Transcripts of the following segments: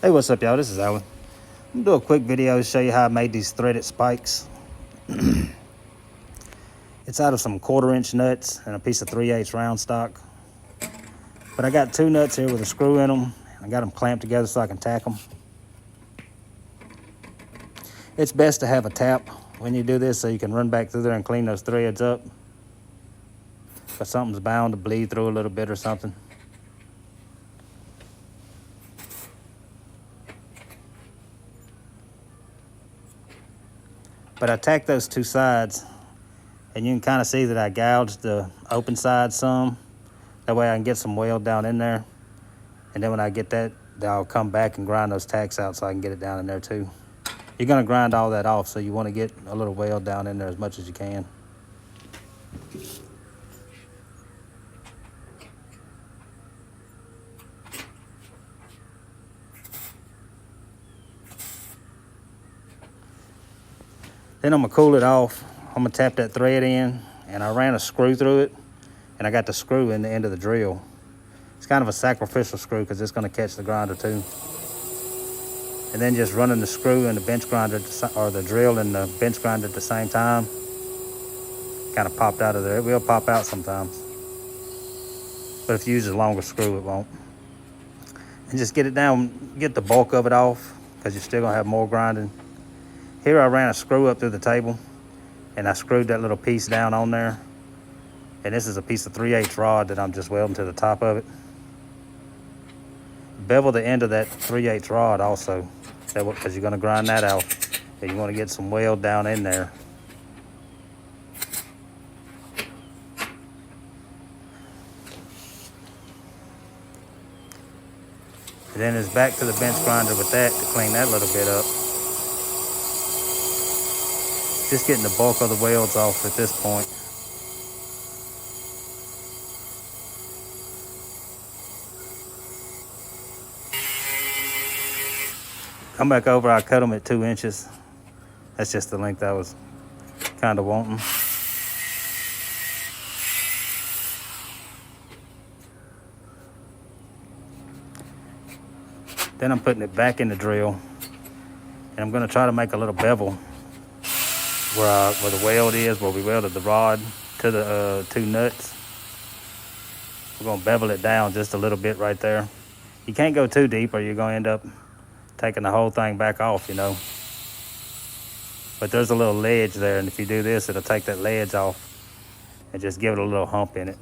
Hey, what's up, y'all? This is Alan. I'm gonna do a quick video to show you how I made these threaded spikes. It's out of some 1/4-inch nuts and a piece of 3/8 round stock. But I got 2 nuts here with a screw in them. I got them clamped together so I can tack them. It's best to have a tap when you do this so you can run back through there and clean those threads up. Because something's bound to bleed through a little bit or something. But I tacked those 2 sides, and you can kind of see that I gouged the open side some. That way I can get some weld down in there. And then when I get that, I'll come back and grind those tacks out so I can get it down in there too. You're gonna grind all that off, so you wanna get a little weld down in there as much as you can. Then I'm gonna cool it off. I'm gonna tap that thread in, and I ran a screw through it, and I got the screw in the end of the drill. It's kind of a sacrificial screw because it's gonna catch the grinder too. And then just running the screw and the bench grinder, or the drill and the bench grinder at the same time, kind of popped out of there. It will pop out sometimes, but if you use a longer screw, it won't. And just get it down, get the bulk of it off, because you're still gonna have more grinding. Here I ran a screw up through the table, and I screwed that little piece down on there. And this is a piece of 3/8 rod that I'm just welding to the top of it. Bevel the end of that 3/8 rod also, because you're gonna grind that out, and you wanna get some weld down in there. And then it's back to the bench grinder with that to clean that little bit up. Just getting the bulk of the welds off at this point. Come back over, I cut them at 2 inches. That's just the length I was kind of wanting. Then I'm putting it back in the drill, and I'm gonna try to make a little bevel where the weld is, where we welded the rod to the 2 nuts. We're gonna bevel it down just a little bit right there. You can't go too deep or you're gonna end up taking the whole thing back off, you know. But there's a little ledge there, and if you do this, it'll take that ledge off and just give it a little hump in it.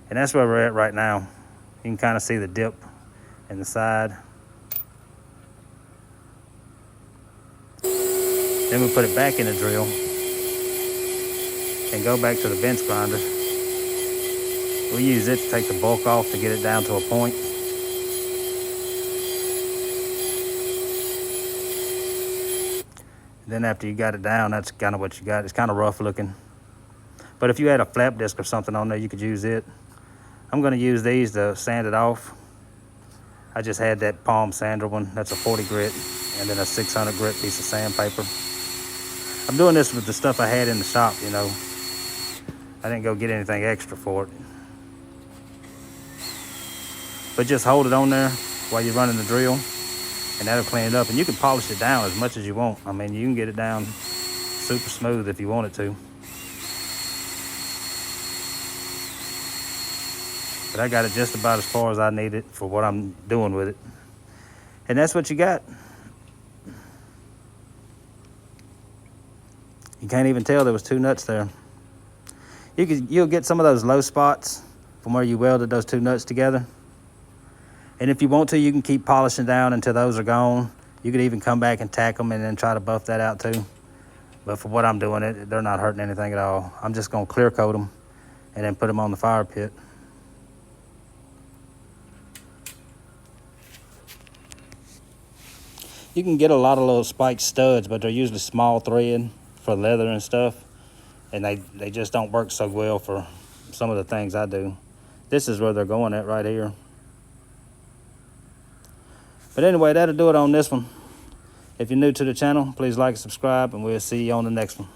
And that's where we're at right now. You can kind of see the dip in the side. Then we put it back in the drill and go back to the bench grinder. We use it to take the bulk off to get it down to a point. Then after you got it down, that's kind of what you got. It's kind of rough looking. But if you had a flap disc or something on there, you could use it. I'm gonna use these to sand it off. I just had that palm sander one. That's a 40 grit, and then a 600 grit piece of sandpaper. I'm doing this with the stuff I had in the shop, you know. I didn't go get anything extra for it. But just hold it on there while you're running the drill, and that'll clean it up. And you can polish it down as much as you want. I mean, you can get it down super smooth if you want it to. But I got it just about as far as I need it for what I'm doing with it. And that's what you got. You can't even tell there was 2 nuts there. You'll get some of those low spots from where you welded those 2 nuts together. And if you want to, you can keep polishing down until those are gone. You could even come back and tack them and then try to buff that out too. But for what I'm doing, they're not hurting anything at all. I'm just gonna clear coat them and then put them on the fire pit. You can get a lot of little spike studs, but they're usually small thread for leather and stuff. And they just don't work so well for some of the things I do. This is where they're going at right here. But anyway, that'll do it on this one. If you're new to the channel, please like and subscribe, and we'll see you on the next one.